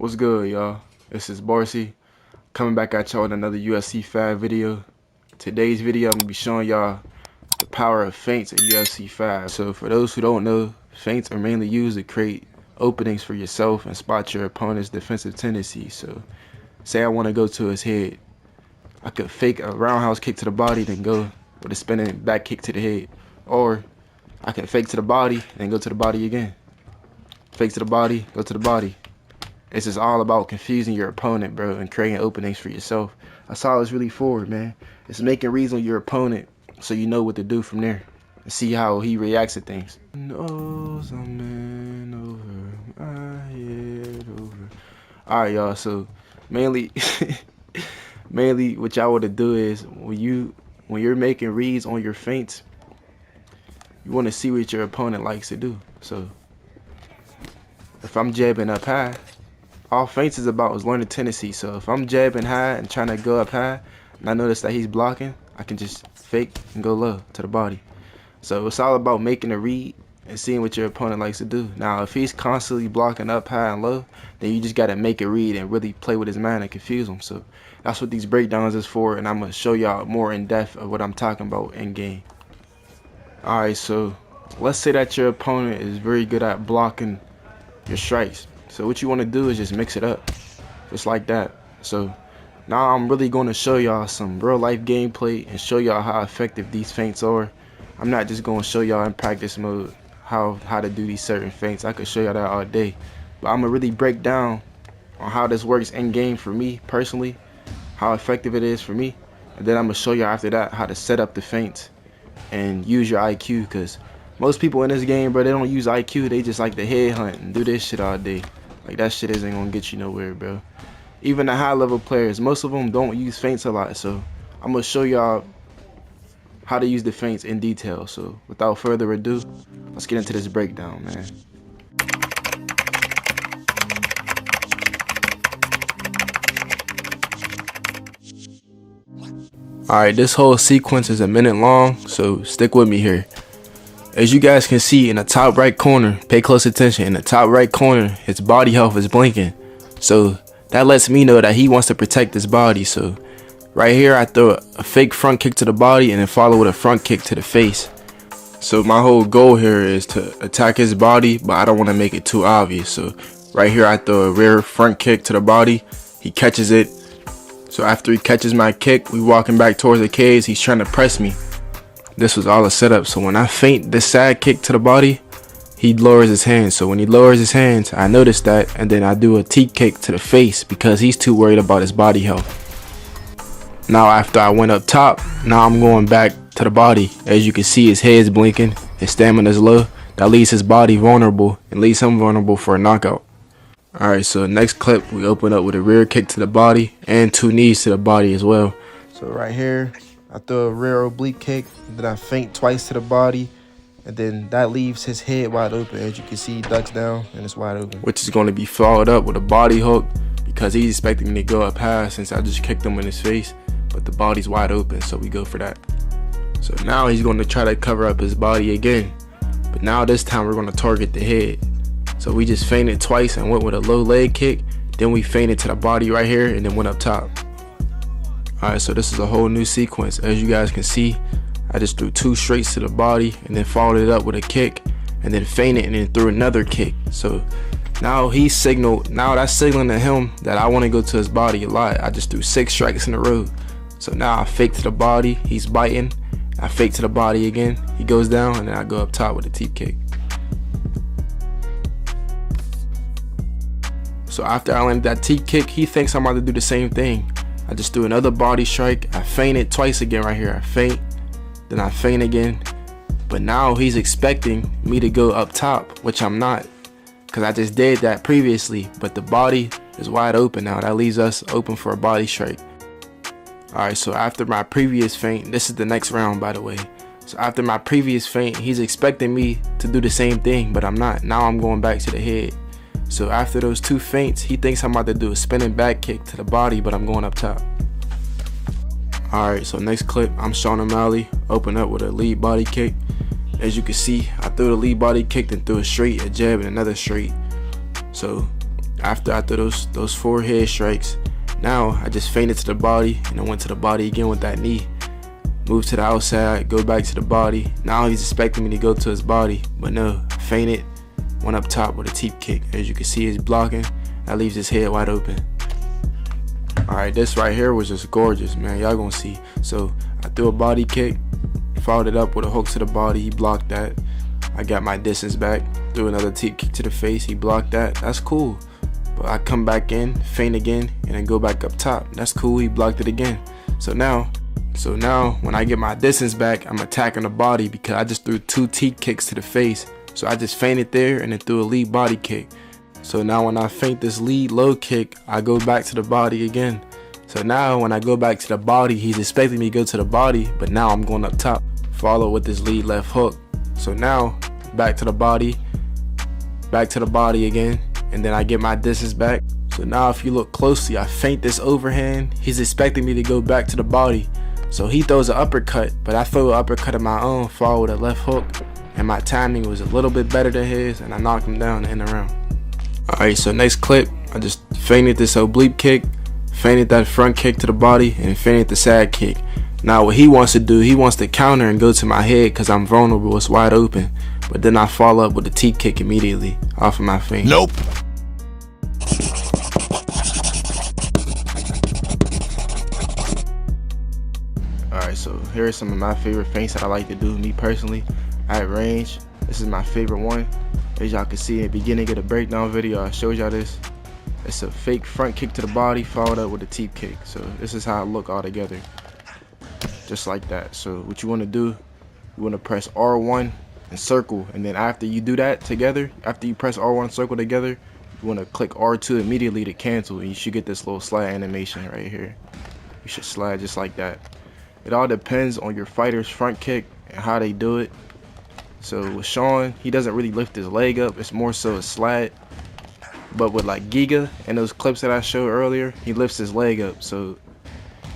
What's good, y'all? This is Barcy coming back at y'all with another UFC Fab video. Today's video, I'm gonna be showing y'all the power of feints in UFC Fab. So for those who don't know, feints are mainly used to create openings for yourself and spot your opponent's defensive tendencies. So say I want to go to his head, I could fake a roundhouse kick to the body, then go with a spinning back kick to the head. Or I can fake to the body, then go to the body again. Fake to the body, go to the body. It's just all about confusing your opponent, bro, and creating openings for yourself. That's all it's really for, man. It's making reads on your opponent so you know what to do from there and see how he reacts to things. Knows I'm in over my head over. All right, y'all. So mainly, mainly what y'all want to do is when you're making reads on your feints, you want to see what your opponent likes to do. So if I'm jabbing up high, all feints is about is learning tendency. So if I'm jabbing high and trying to go up high, and I notice that he's blocking, I can just fake and go low to the body. So it's all about making a read and seeing what your opponent likes to do. Now, if he's constantly blocking up high and low, then you just got to make a read and really play with his mind and confuse him. So that's what these breakdowns is for, and I'm going to show y'all more in depth of what I'm talking about in game. Alright, so let's say that your opponent is very good at blocking your strikes. So what you want to do is just mix it up, just like that. So now I'm really going to show y'all some real life gameplay and show y'all how effective these feints are. I'm not just going to show y'all in practice mode how to do these certain feints. I could show y'all that all day, but I'm gonna really break down on how this works in game for me personally, how effective it is for me, and then I'm gonna show y'all after that how to set up the feints and use your IQ, because most people in this game, bro, they don't use IQ. They just like to headhunt and do this shit all day. Like, that shit isn't gonna get you nowhere, bro. Even the high level players, most of them don't use feints a lot. So I'm gonna show y'all how to use the feints in detail. So without further ado, let's get into this breakdown, man. Alright, this whole sequence is a minute long, so stick with me here. As you guys can see in the top right corner, pay close attention, in the top right corner, his body health is blinking. So that lets me know that he wants to protect his body. So right here, I throw a fake front kick to the body and then follow with a front kick to the face. So my whole goal here is to attack his body, but I don't want to make it too obvious. So right here, I throw a rear front kick to the body. He catches it. So after he catches my kick, we walking back towards the cage. He's trying to press me. This was all a setup. So when I feint this side kick to the body, he lowers his hands. So when he lowers his hands, I notice that, and then I do a T kick to the face because he's too worried about his body health. Now after I went up top, now I'm going back to the body. As you can see, his head's blinking, his stamina's low. That leaves his body vulnerable and leaves him vulnerable for a knockout. Alright, so next clip, we open up with a rear kick to the body and two knees to the body as well. So right here, I throw a rear oblique kick, and then I feint twice to the body, and then that leaves his head wide open. As you can see, he ducks down and it's wide open, which is going to be followed up with a body hook because he's expecting me to go up high since I just kicked him in his face, but the body's wide open, so we go for that. So now he's going to try to cover up his body again, but now this time we're going to target the head. So we just feinted twice and went with a low leg kick, then we feinted to the body right here and then went up top. Alright, so this is a whole new sequence. As you guys can see, I just threw two straights to the body and then followed it up with a kick and then feinted and then threw another kick. So now he's signaled, now that's signaling to him that I want to go to his body a lot. I just threw 6 strikes in a row. So now I fake to the body, he's biting. I fake to the body again, he goes down, and then I go up top with a T kick. So after I landed that T kick, he thinks I'm about to do the same thing. I just threw another body strike. I feinted twice again right here. I feint, then I feint again. But now he's expecting me to go up top, which I'm not, because I just did that previously. But the body is wide open now. That leaves us open for a body strike. Alright, so after my previous feint, this is the next round, by the way. So after my previous feint, he's expecting me to do the same thing, but I'm not. Now I'm going back to the head. So after those two feints, he thinks I'm about to do a spinning back kick to the body, but I'm going up top. Alright, so next clip, I'm Sean O'Malley, open up with a lead body kick. As you can see, I threw the lead body kick, then threw a straight, a jab, and another straight. So After I threw those 4 head strikes, now I just feinted to the body and I went to the body again with that knee. Move to the outside, go back to the body. Now he's expecting me to go to his body, but no, I feinted, went up top with a teep kick. As you can see, he's blocking. That leaves his head wide open. Alright, this right here was just gorgeous, man. Y'all gonna see. So I threw a body kick, followed it up with a hook to the body. He blocked that. I got my distance back, threw another teep kick to the face. He blocked that. That's cool. But I come back in, feint again, and then go back up top. That's cool. He blocked it again. So now when I get my distance back, I'm attacking the body because I just threw 2 teep kicks to the face. So I just feinted there and then threw a lead body kick. So now when I feint this lead low kick, I go back to the body again. So now when I go back to the body, he's expecting me to go to the body, but now I'm going up top. Follow with this lead left hook. So now back to the body again, and then I get my distance back. So now if you look closely, I feint this overhand. He's expecting me to go back to the body. So he throws an uppercut, but I throw an uppercut of my own, follow with a left hook, and my timing was a little bit better than his, and I knocked him down in the round. Alright, so next clip, I just feinted this oblique kick, feinted that front kick to the body, and feinted the side kick. Now what he wants to do, he wants to counter and go to my head because I'm vulnerable, it's wide open. But then I follow up with a teep kick immediately off of my feint. Nope. Alright, so here are some of my favorite feints that I like to do, me personally. At range, this is my favorite one. As y'all can see at the beginning of the breakdown video, I showed y'all this. It's a fake front kick to the body followed up with a teep kick. So this is how it look all together. Just like that. So what you want to do, you want to press R1 and circle, and then after you do that together, after you press R1 and circle together, you want to click R2 immediately to cancel, and you should get this little slide animation right here. You should slide just like that. It all depends on your fighter's front kick and how they do it. So with Sean, he doesn't really lift his leg up, it's more so a slide. But with like Giga and those clips that I showed earlier, he lifts his leg up. So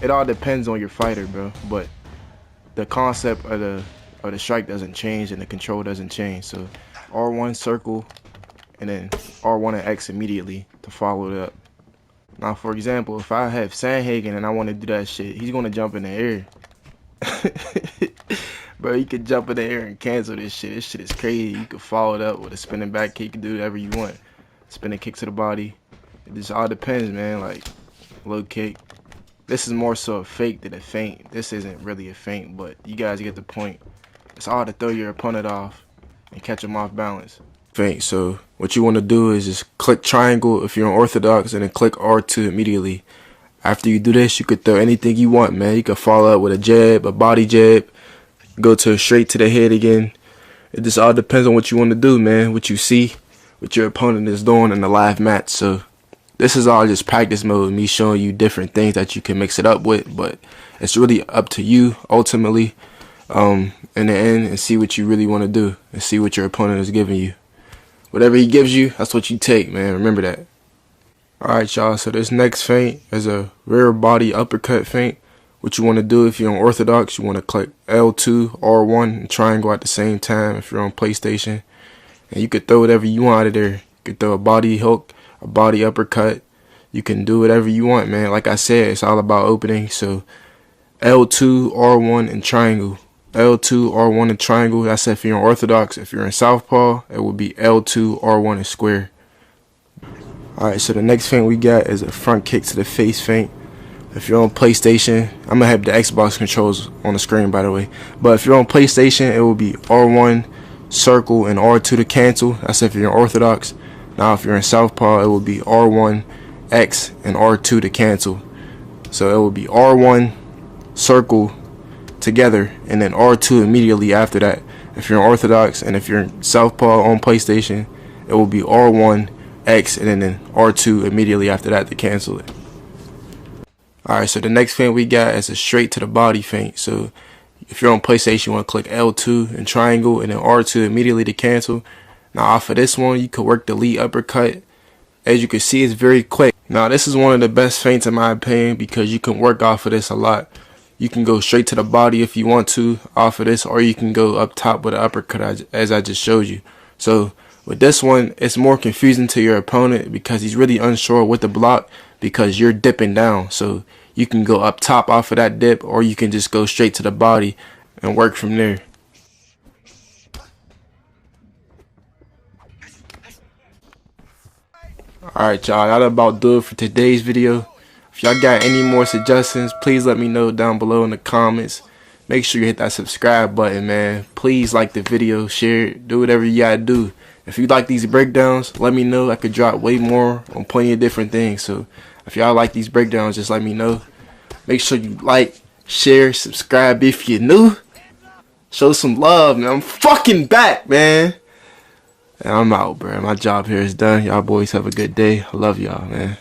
it all depends on your fighter, bro. But the concept of the strike doesn't change and the control doesn't change. So R1 circle and then R1 and X immediately to follow it up. Now for example, if I have Sandhagen and I want to do that shit, he's gonna jump in the air. Bro, you can jump in the air and cancel this shit. This shit is crazy. You can follow it up with a spinning back kick. You can do whatever you want. Spinning kick to the body. It just all depends, man. Like low kick. This is more so a fake than a feint. This isn't really a feint, but you guys get the point. It's all to throw your opponent off and catch them off balance. Feint. So what you want to do is just click triangle if you're unorthodox, and then click R2 immediately. After you do this, you could throw anything you want, man. You can follow up with a jab, a body jab, go to straight to the head again. It just all depends on what you want to do, man. What you see, what your opponent is doing in the live match. So this is all just practice mode, me showing you different things that you can mix it up with, but it's really up to you ultimately in the end, and see what you really want to do and see what your opponent is giving you. Whatever he gives you, that's what you take, man. Remember that. Alright, y'all, so this next feint is a rear body uppercut feint. What you want to do if you're unorthodox, you want to click L2, R1, and triangle at the same time if you're on PlayStation. And you could throw whatever you want out of there. You could throw a body hook, a body uppercut. You can do whatever you want, man. Like I said, it's all about opening. So L2, R1, and triangle. L2, R1, and triangle. That's if you're unorthodox. If you're in southpaw, it would be L2, R1, and square. Alright, so the next feint we got is a front kick to the face feint. If you're on PlayStation, I'm gonna have the Xbox controls on the screen, by the way. But if you're on PlayStation, it will be R1, circle, and R2 to cancel. That's if you're orthodox. Now, if you're in southpaw, it will be R1, X, and R2 to cancel. So it will be R1, circle together, and then R2 immediately after that. If you're in orthodox, and if you're in southpaw on PlayStation, it will be R1, X, and then R2 immediately after that to cancel it. Alright, so the next feint we got is a straight to the body feint. So if you're on PlayStation, you want to click L2 and triangle, and then R2 immediately to cancel. Now off of this one, you could work the lead uppercut. As you can see, it's very quick. Now this is one of the best feints in my opinion because you can work off of this a lot. You can go straight to the body if you want to off of this, or you can go up top with an uppercut as I just showed you. So With this one, it's more confusing to your opponent because he's really unsure what to block because you're dipping down. So you can go up top off of that dip, or you can just go straight to the body and work from there. Alright y'all, that'll about do it for today's video. If y'all got any more suggestions, please let me know down below in the comments. Make sure you hit that subscribe button, man. Please like the video, share it, do whatever you gotta do. If you like these breakdowns, let me know. I could drop way more on plenty of different things. So if y'all like these breakdowns, just let me know. Make sure you like, share, subscribe if you're new. Show some love, man. I'm fucking back, man. And I'm out, bro. My job here is done. Y'all boys have a good day. I love y'all, man.